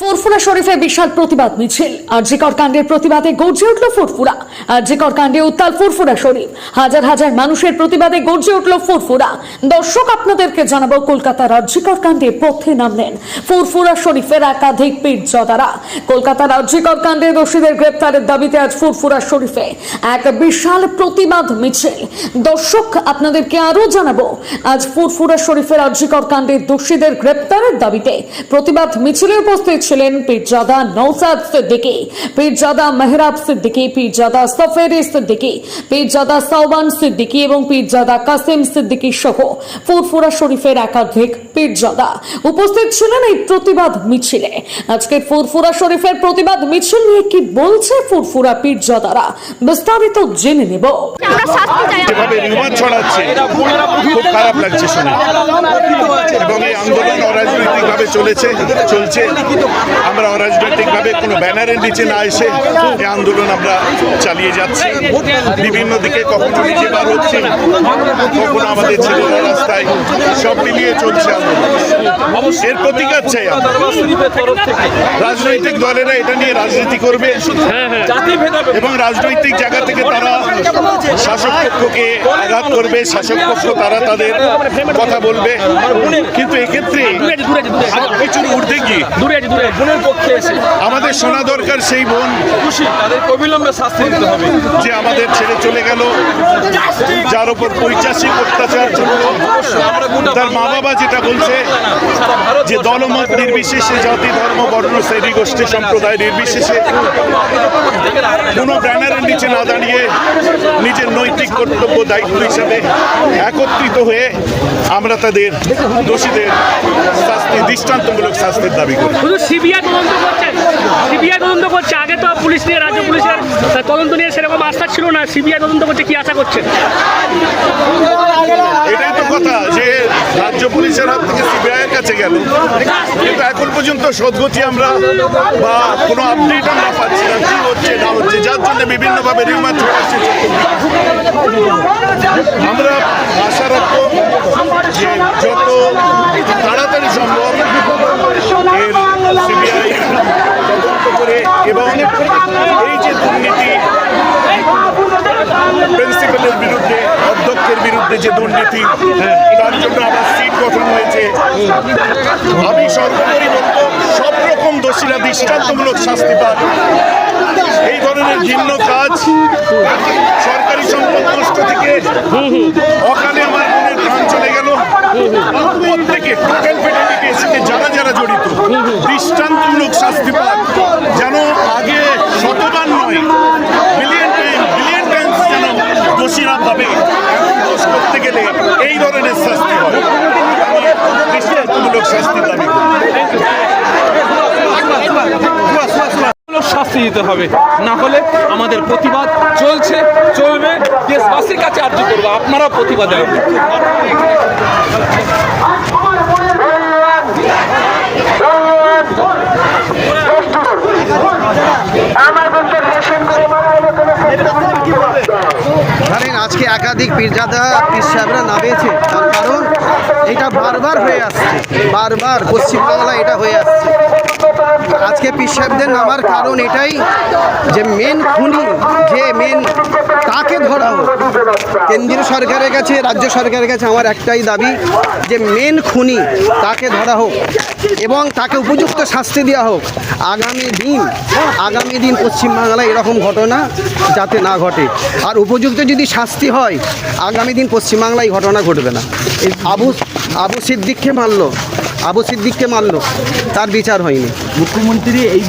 ফুরফুরা শরীফে বিশাল প্রতিবাদ মিছিল। আরজিকর কাণ্ডের প্রতিবাদে গর্জে উঠল ফুরফুরা। আরজিকর কাণ্ডে উত্তাল ফুরফুরা শরীফ। হাজার হাজার মানুষের প্রতিবাদে গর্জে উঠল ফুরফুরা। দর্শক, আপনাদেরকে জানাবো, কলকাতার আরজিকর কাণ্ডে পথে নামলেন ফুরফুরা শরীফের একাধিক পীরজাদারা। কলকাতার আরজিকর কাণ্ডে দোষীদের গ্রেপ্তারের দাবিতে আজ ফুরফুরা শরীফে এক বিশাল প্রতিবাদ মিছিল। দর্শক, আপনাদেরকে আরো জানাবো, আজ ফুরফুরা শরীফের আরজিকর কাণ্ডে দোষীদের গ্রেপ্তারের দাবিতে প্রতিবাদ মিছিলে উপস্থিত ছিলেন পীরজাদা নওসাদ সিদ্দিকী, পীরজাদা মেহরাব সিদ্দিকী, পীরজাদা সফেরি সিদ্দিকী, পীরজাদা সাওবান সিদ্দিকী এবং পীরজাদা কাসিম সিদ্দিকী সহ ফুরফুরা শরীফের একাধিক পীরজাদা উপস্থিত ছিলেন এই প্রতিবাদ মিছিলে। আজকে ফুরফুরা শরীফের প্রতিবাদ মিছিল নিয়ে কি বলছে ফুরফুরা পীরজাদারা, বিস্তারিত জেনে নেব। যেভাবে রিউমার ছড়াচ্ছে, খুব খারাপ লাগছে শুনে। এবং এই আন্দোলন অরাজনৈতিকভাবে চলছে। আমরা অরাজনৈতিকভাবে কোনো ব্যানারের নিচে না এসে এই আন্দোলন আমরা চালিয়ে যাচ্ছি। বিভিন্ন দিকে কখনো নিজে বার হচ্ছে, কখনো আমাদের ছেলেরা রাস্তায়, সব মিলিয়ে চলছে আন্দোলন। এর প্রতিকার চাই। রাজনৈতিক দলেরা এটা নিয়ে রাজনীতি করবে এবং রাজনৈতিক জায়গা থেকে তারা শাসক পক্ষকে আঘাত করবে, শাসক পক্ষ তারা তাদের কথা বলবে। কিন্তু এক্ষেত্রে কিছুর ঊর্ধ্বে গিয়ে আমাদের শোনা দরকার সেই বোন তাদেরকে অবিলম্বে শাস্তি দিতে হবে, যে আমাদের ছেড়ে চলে গেল, যার উপর পৈশাচিক অত্যাচার চলল। তার মা বাবা যেটা বলছে যে দলমত নির্বিশেষে, জাতি ধর্ম বর্ণ শ্রেণী গোষ্ঠী সম্প্রদায় নির্বিশেষে কোনো ব্যানারের নিচে না দাঁড়িয়ে নিজের নৈতিক কর্তব্য দায়িত্ব হিসাবে একত্রিত হয়ে আমরা তাদের দোষীদের শাস্তি, দৃষ্টান্তমূলক শাস্তির দাবি করি। শুধু সিবিআই তদন্ত করছে। আগে তো পুলিশ নিয়ে, রাজ্য পুলিশের তদন্ত নিয়ে সেরকম আস্থা ছিল না। সিবিআই তদন্ত করছে, কি আশা করছেন? এটাই তো কথা, যে রাজ্য পুলিশের হাত থেকে সিবিআই এর কাছে গেল, কিন্তু এখন পর্যন্ত সদগতি আমরা বা কোনো আপডেট আমরা পাচ্ছি না, কি হচ্ছে না হচ্ছে, যার জন্য বিভিন্নভাবে রিউমার ছড়াচ্ছে। আমরা আশা রাখবো যে যত তাড়াতাড়ি সম্ভব এর সিবিআই তদন্ত করে এবং এই যে দুর্নীতি, প্রিন্সিপালের বিরুদ্ধে, অধ্যক্ষের বিরুদ্ধে যে দুর্নীতি, তার জন্য আবার সিট গঠন হয়েছে। আমি সর্বোপরি বলবো, সব রকম দোষীরা দৃষ্টান্তমূলক শাস্তি পান। এই ধরনের ঘৃণ্য কাজ, সরকারি সম্পদ নষ্ট থেকে অকালে আমার বোনের প্রাণ চলে গেল, প্রত্যেকে টোটাল ফেটালিটি এসে যারা যারা জড়িত দৃষ্টান্তমূলক শাস্তি পান, যেন আগে শতবার নয় বিলিয়ন টাইমস যেন দোষীরা ভাবে এখন দোষ করতে গেলে এই ধরনের শাস্তি হয়। আমি দৃষ্টান্তমূলক শাস্তি দাবি করি। শাস্তি দিতে হবে, না হলে আমাদের প্রতিবাদ চলবে। দেশবাসীর কাছে আর্য করবো, আপনারা প্রতিবাদে জানেন, আজকে একাধিক পীরজাদা পীর সাহেবরা নামেছে, তার কারণ এটা বারবার হয়ে আসছে, বারবার পশ্চিমবাংলা এটা হয়ে আসছে। আজকে পীর সাহেবদের নামার কারণ এটাই যে মেন খুনি, যে মেন, তাকে ধরা হোক। কেন্দ্রীয় সরকারের কাছে, রাজ্য সরকারের কাছে আমার একটাই দাবি যে মেন খুনি তাকে ধরা হোক এবং তাকে উপযুক্ত শাস্তি দেওয়া হোক। আগামী দিন পশ্চিমবাংলায় এরকম ঘটনা যাতে না ঘটে, আর উপযুক্ত যদি শাস্তি হয়, আগামী দিন পশ্চিমবাংলায় ঘটনা ঘটবে না। আবু সিদ্দিককে মারলো, তার বিচার হয়নি। মুখ্যমন্ত্রী এই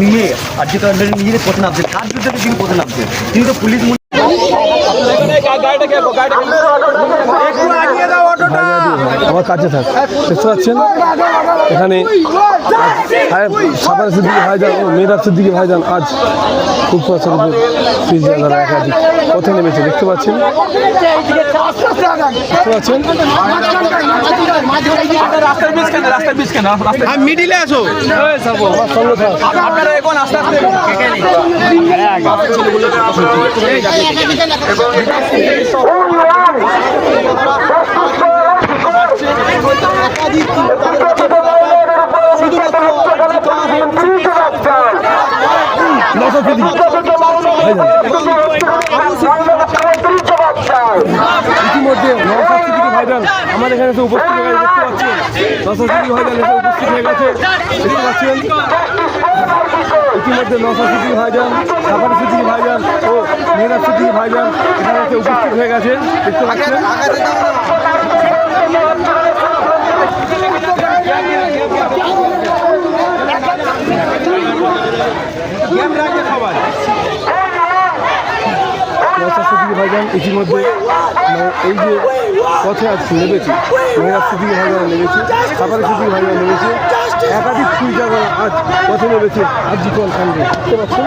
নিয়ে আজকে নিজেদের পথে নামছে, কার বিরুদ্ধে তিনি পথে নামছে? তিনি তো পুলিশ আমার কাছে থাক, দেখতে পাচ্ছেন এখানে সাবান সিদ্দিকী ভাইজান ও মেহরাব সিদ্দিকী ভাইজান আজ খুব পীরজাদারা একাধিক পথে নেমেছে। দেখতে পাচ্ছেন মিডিলে আসো, আমার সঙ্গে থাক। ইতিমধ্যে নওশাদ সিদ্দিকী ভাইজান আমাদের এখানে এসে উপস্থিত হয়ে গেছে, দেখতে পাচ্ছেন। নওশাদ সিদ্দিকী ভাইজান এসে উপস্থিত হয়ে গেছে, দেখতে পাচ্ছেন। ইতিমধ্যে নওশাদ সিদ্দিকী ভাইজান, সাফারি সিদ্দিকী ভাইজান ও মেহরাজ সিদ্দিকী ভাইজান এখানে এসে উপস্থিত হয়ে গেছে, দেখতে পাচ্ছেন। নওশাদ সিদ্দিকী ভাইজান ইতিমধ্যে এই যে পথে আজ নেমেছে, মেহরাজ সিদ্দিকী ভাইজান নেমেছে, সাফারি সিদ্দিকী ভাইজান নেমেছে, একাধিক পীরজাদা আজ পথে নেমেছে আরজি কর কাণ্ডে, দেখতে পাচ্ছেন।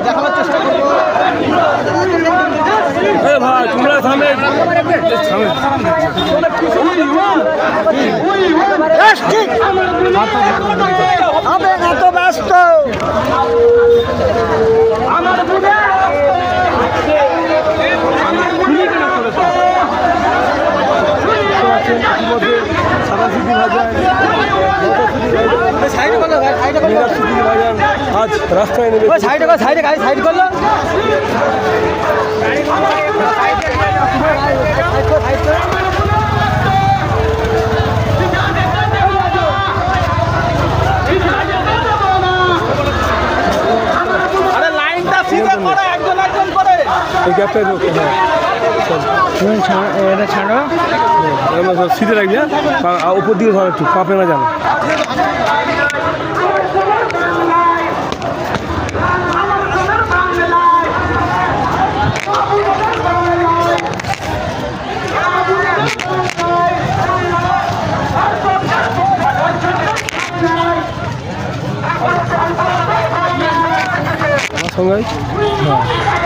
দেখাবার চেষ্টা করবো। ভাই তোমরা সামনে এত ব্যস্ত আজ রাস্তায় নেমে সাইড করলো এই গ্যাপটাই ঢোকে। হ্যাঁ এটা ছাড়ো, সিধে রাখবি, হ্যাঁ উপর দিকে ধর একটু, কাঁপে না জানো। আমার সঙ্গে হ্যাঁ